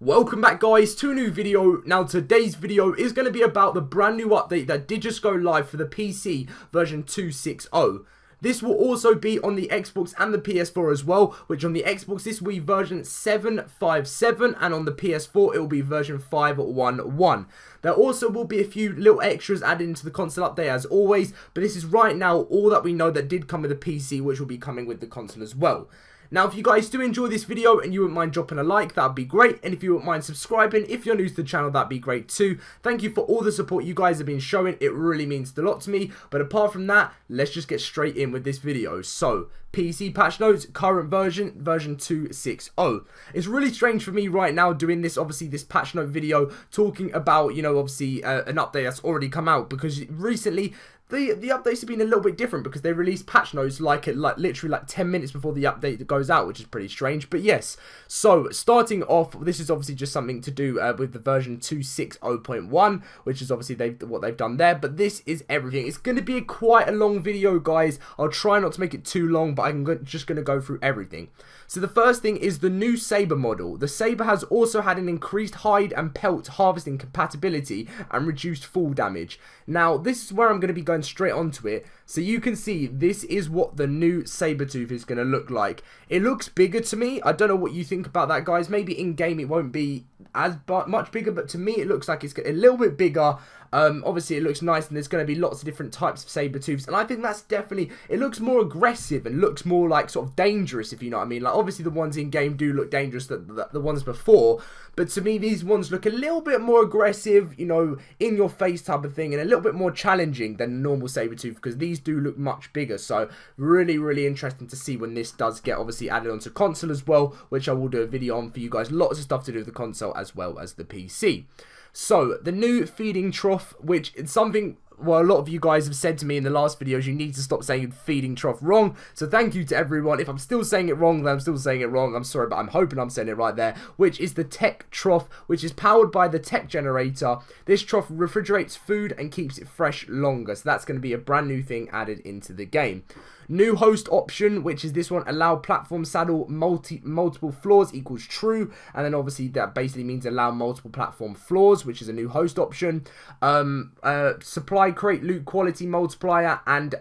Welcome back guys to a new video. Now today's video is going to be about the brand new update that did just go live for the PC version 2.6.0. This will also be on the Xbox and the PS4 as well, which on the Xbox this will be version 757 and on the PS4 it will be version 511. There also will be a few little extras added into the console update as always, but this is right now all that we know that did come with the PC, which will be coming with the console as well. Now, if you guys do enjoy this video and you wouldn't mind dropping a like, that would be great. And if you wouldn't mind subscribing, if you're new to the channel, that'd be great too. Thank you for all the support you guys have been showing. It really means a lot to me. But apart from that, let's just get straight in with this video. So, PC patch notes, current version 2.6.0. It's really strange for me right now doing this, obviously, this patch note video, talking about, obviously, an update that's already come out. Because recently, the updates have been a little bit different because they released patch notes literally 10 minutes before the update goes out, which is pretty strange. But yes, so starting off, this is obviously just something to do with the version 2.6.0.1, which is obviously what they've done there. But this is everything. It's going to be quite a long video, guys. I'll try not to make it too long, but I'm just going to go through everything. So the first thing is the new SABER model. The SABER has also had an increased hide and pelt harvesting compatibility and reduced fall damage. Now, this is where I'm going to be going straight onto it. So you can see this is what the new Sabertooth is going to look like. It looks bigger to me. I don't know what you think about that, guys. Maybe in game it won't be as much bigger, but to me it looks like it's a little bit bigger. Obviously it looks nice, and there's going to be lots of different types of Sabertooths, and I think that's definitely, it looks more aggressive and looks more like sort of dangerous, if you know what I mean. Like, obviously the ones in game do look dangerous, the ones before, but to me these ones look a little bit more aggressive, in your face type of thing, and a little bit more challenging than a normal Sabertooth, because these do look much bigger. So really interesting to see when this does get obviously added onto console as well, which I will do a video on for you guys. Lots of stuff to do with the console as well as the PC. So, the new feeding trough, which is something, well, a lot of you guys have said to me in the last videos, you need to stop saying feeding trough wrong. So, thank you to everyone. If I'm still saying it wrong, then I'm still saying it wrong. I'm sorry, but I'm hoping I'm saying it right there. Which is the tech trough, which is powered by the tech generator. This trough refrigerates food and keeps it fresh longer. So, that's going to be a brand new thing added into the game. New host option, which is this one, allow platform saddle multiple floors equals true, and then obviously that basically means allow multiple platform floors, which is a new host option. Supply crate loot quality multiplier and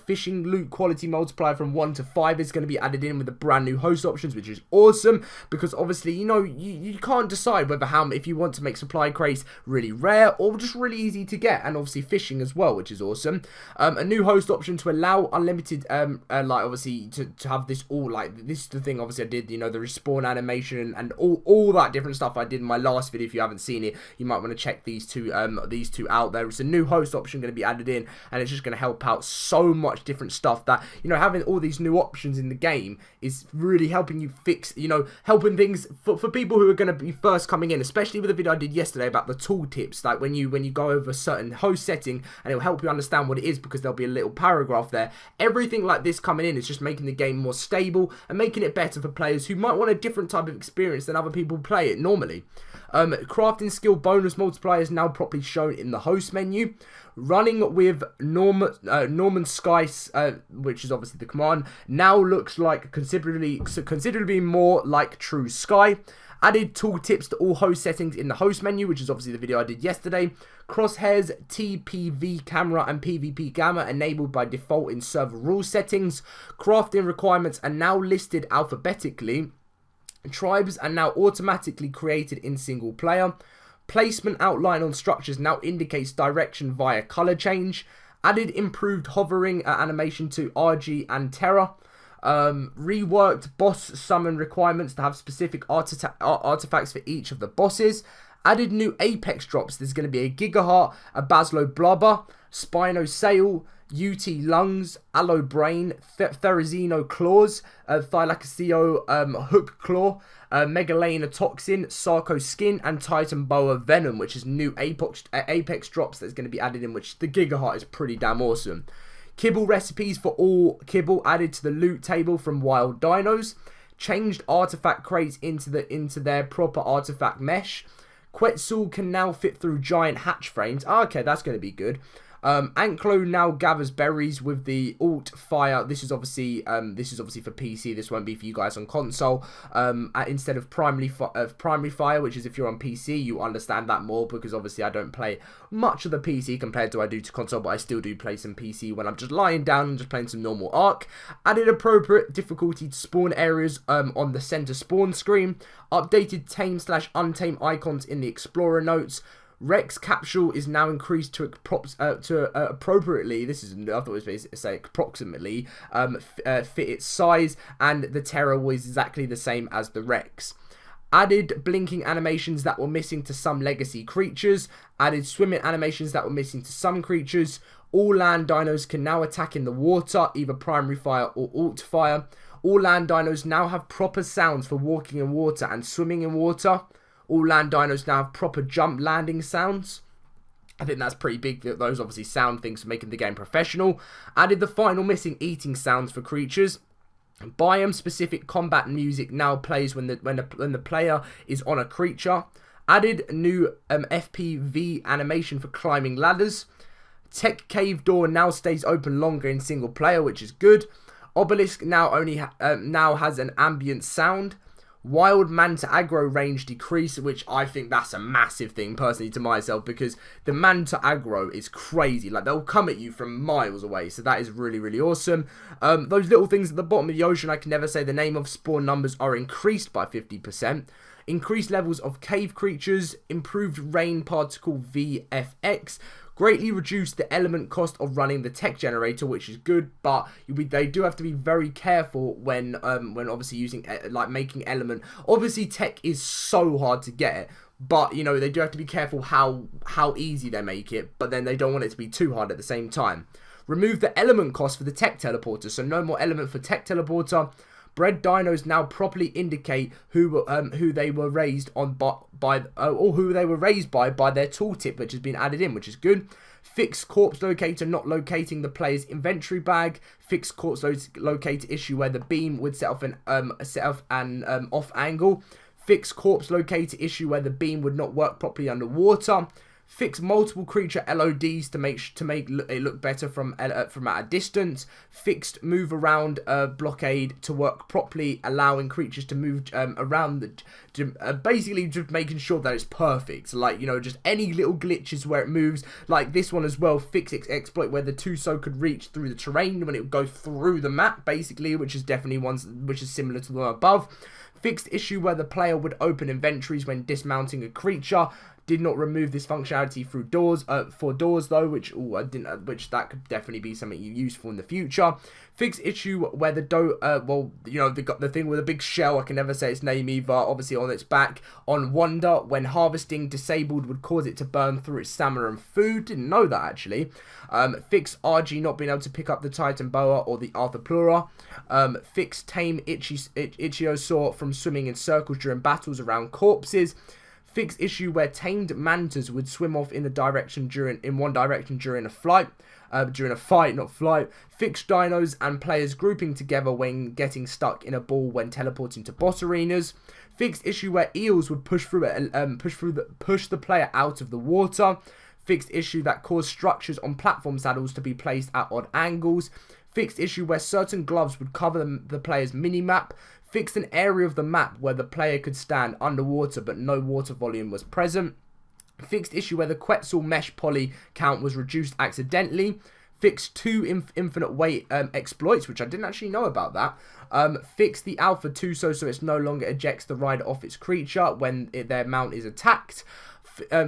fishing loot quality multiplier from 1 to 5 is going to be added in with the brand new host options, which is awesome, because obviously you can't decide whether if you want to make supply crates really rare or just really easy to get, and obviously fishing as well, which is awesome. A new host option to allow unlimited like obviously to have this all, like this is the thing obviously I did, the respawn animation and all that different stuff I did in my last video. If you haven't seen it, you might want to check these two out. There is a new host option going to be added in, and it's just going to help out so much different stuff that having all these new options in the game is really helping you fix, helping things for people who are going to be first coming in, especially with the video I did yesterday about the tool tips, like when you go over a certain host setting, and it will help you understand what it is, because there'll be a little paragraph there. Everything like this coming in is just making the game more stable and making it better for players who might want a different type of experience than other people play it normally. Crafting skill bonus multiplier is now properly shown in the host menu. Running with Norman Sky, which is obviously the command, now looks like considerably more like True Sky. Added tooltips to all host settings in the host menu, which is obviously the video I did yesterday. Crosshairs, TPV camera, and PvP gamma enabled by default in server rule settings. Crafting requirements are now listed alphabetically. Tribes are now automatically created in single player. Placement outline on structures now indicates direction via color change. Added improved hovering animation to RG and Terra. Reworked boss summon requirements to have specific artifacts for each of the bosses. Added new Apex drops. There's going to be a Gigaheart, a Baslo Blubber, Spino Sail, UT Lungs, Aloe Brain, Therizino Claws, Thylacisio Hook Claw, Megalena Toxin, Sarco Skin, and Titan Boa Venom, which is new Apex drops that's going to be added in, which the Gigaheart is pretty damn awesome. Kibble recipes for all kibble added to the loot table from wild dinos. Changed artifact crates into their proper artifact mesh. Quetzal can now fit through giant hatch frames. Okay, that's going to be good. Anklo now gathers berries with the alt fire. This is obviously for PC. This won't be for you guys on console. Instead of primary fire, which is if you're on PC, you understand that more, because obviously I don't play much of the PC compared to I do to console, but I still do play some PC when I'm just lying down and just playing some normal ARK. Added appropriate difficulty to spawn areas on the center spawn screen. Updated tame/untame icons in the Explorer notes. Rex capsule is now increased to appropriately, this is, I thought it was supposed to say approximately, fit its size, and the Terror was exactly the same as the Rex. Added blinking animations that were missing to some legacy creatures. Added swimming animations that were missing to some creatures. All land dinos can now attack in the water, either primary fire or alt fire. All land dinos now have proper sounds for walking in water and swimming in water. All land dinos now have proper jump landing sounds. I think that's pretty big. Those obviously sound things for making the game professional. Added the final missing eating sounds for creatures. Biome specific combat music now plays when the player is on a creature. Added new FPV animation for climbing ladders. Tech cave door now stays open longer in single player, which is good. Obelisk now now has an ambient sound. Wild Manta aggro range decrease, which I think that's a massive thing personally to myself, because the Manta aggro is crazy. Like, they'll come at you from miles away, so that is really, really awesome. Those little things at the bottom of the ocean I can never say the name of, spawn numbers are increased by 50%. Increased levels of cave creatures. Improved rain particle VFX. Greatly reduced the element cost of running the tech generator, which is good, but they do have to be very careful when obviously using, like, making element. Obviously, tech is so hard to get, but, you know, they do have to be careful how easy they make it, but then they don't want it to be too hard at the same time. Remove the element cost for the tech teleporter, so no more element for tech teleporter. Bred dinos now properly indicate who they were raised on or who they were raised by their tooltip, which has been added in, which is good. Fixed corpse locator not locating the player's inventory bag. Fixed corpse locator issue where the beam would set off an off angle. Fixed corpse locator issue where the beam would not work properly underwater. Fix multiple creature LODs to make it look better from at a distance. Fixed move around blockade to work properly, allowing creatures to move around basically just making sure that it's perfect. Like, you know, just any little glitches where it moves, like this one as well. Fix exploit where the Tuso could reach through the terrain when it would go through the map, basically, which is definitely which is similar to the one above. Fixed issue where the player would open inventories when dismounting a creature. Did not remove this functionality through doors, for doors though, which that could definitely be something useful in the future. Fixed issue where the thing with a big shell, I can never say its name either, obviously on its back, on Wonder, when harvesting disabled would cause it to burn through its stamina and food. Didn't know that actually. Fix RG not being able to pick up the Titan Boa or the Arthropleura. Fix tame Ichthyosaur from swimming in circles during battles around corpses. Fixed issue where tamed mantas would swim off in one direction during a fight, not flight. Fixed dinos and players grouping together when getting stuck in a ball when teleporting to boss arenas. Fixed issue where eels would push the player out of the water. Fixed issue that caused structures on platform saddles to be placed at odd angles. Fixed issue where certain gloves would cover the player's minimap. Fixed an area of the map where the player could stand underwater but no water volume was present. Fixed issue where the Quetzal mesh poly count was reduced accidentally. Fixed 2 infinite weight exploits, which I didn't actually know about that. Fixed the Alpha Tuso so it no longer ejects the rider off its creature when their mount is attacked.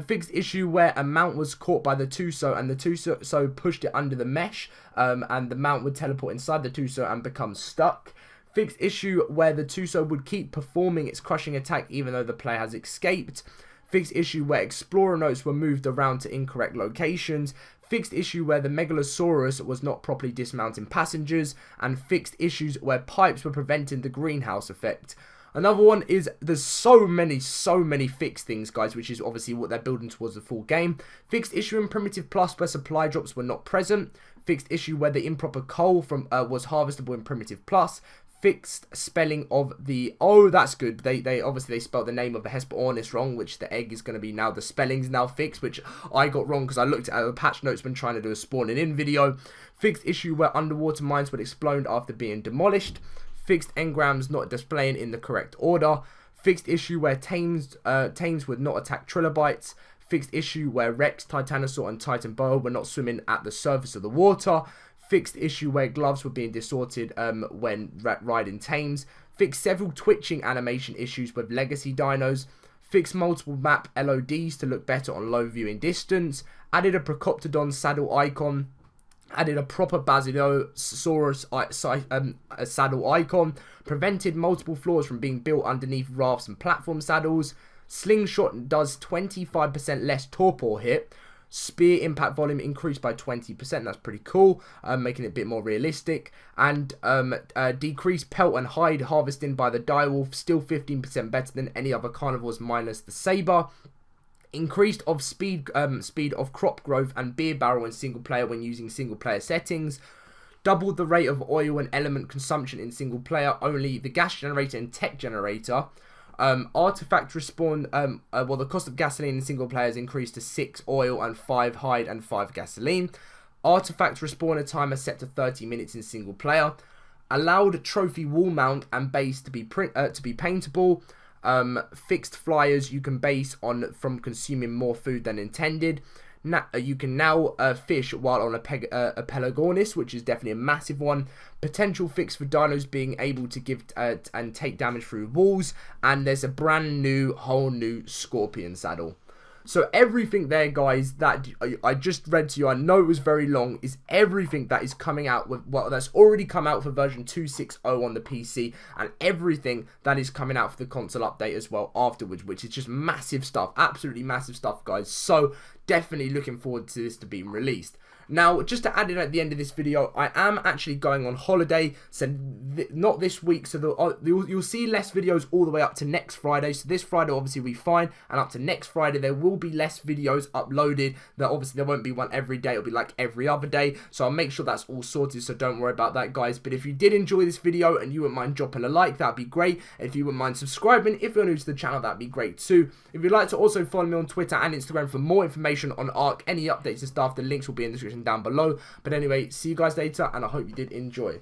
Fixed issue where a mount was caught by the Tuso and the Tuso pushed it under the mesh, and the mount would teleport inside the Tuso and become stuck. Fixed issue where the Tuso would keep performing its crushing attack even though the player has escaped. Fixed issue where Explorer notes were moved around to incorrect locations. Fixed issue where the Megalosaurus was not properly dismounting passengers. And fixed issues where pipes were preventing the greenhouse effect. Another one is there's so many fixed things, guys, which is obviously what they're building towards the full game. Fixed issue in Primitive Plus where supply drops were not present. Fixed issue where the improper coal was harvestable in Primitive Plus. fixed spelling of the, oh, that's good, they obviously they spelled the name of the Hesperornis wrong, which the egg is going to be now, the spelling's now fixed, which I got wrong because I looked at the patch notes when trying to do a spawning in video. Fixed issue where underwater mines would explode after being demolished. Fixed engrams not displaying in the correct order. Fixed issue where tames would not attack trilobites. Fixed issue where Rex, Titanosaur and Titan Boa were not swimming at the surface of the water. Fixed issue where gloves were being distorted when riding tames. Fixed several twitching animation issues with legacy dinos. Fixed multiple map LODs to look better on low viewing distance. Added a Procoptodon saddle icon. Added a proper Basilosaurus saddle icon. Prevented multiple floors from being built underneath rafts and platform saddles. Slingshot does 25% less torpor hit. Spear impact volume increased by 20%. That's pretty cool, making it a bit more realistic. And decreased pelt and hide harvesting by the direwolf, still 15% better than any other carnivores minus the saber. Increased of speed of crop growth and beer barrel in single player when using single player settings. Doubled the rate of oil and element consumption in single player. Only the gas generator and tech generator. Artifact respawn, well, the cost of gasoline in single player is increased to 6 oil and 5 hide and 5 gasoline. Artifact respawner timer set to 30 minutes in single player. Allowed trophy wall mount and base to be paintable. Fixed flyers you can base on from consuming more food than intended. You can now fish while on a Pelagornis, which is definitely a massive one. Potential fix for dinos being able to give and take damage through walls. And there's a brand new, whole new Scorpion saddle. So everything there, guys, that I just read to you, I know it was very long, is everything that is coming out with, well, that's already come out for version 2.6.0 on the PC, and everything that is coming out for the console update as well afterwards, which is just massive stuff, absolutely massive stuff, guys. So definitely looking forward to this to being released. Now, just to add in at the end of this video, I am actually going on holiday, so not this week, so you'll see less videos all the way up to next Friday. So this Friday obviously will be fine, and up to next Friday there will be less videos uploaded. That obviously there won't be one every day, it'll be like every other day, so I'll make sure that's all sorted, so don't worry about that, guys. But if you did enjoy this video and you wouldn't mind dropping a like, that'd be great. If you wouldn't mind subscribing, if you're new to the channel, that'd be great too. If you'd like to also follow me on Twitter and Instagram for more information on ARK, any updates and stuff, the links will be in the description down below. But anyway, see you guys later, and I hope you did enjoy.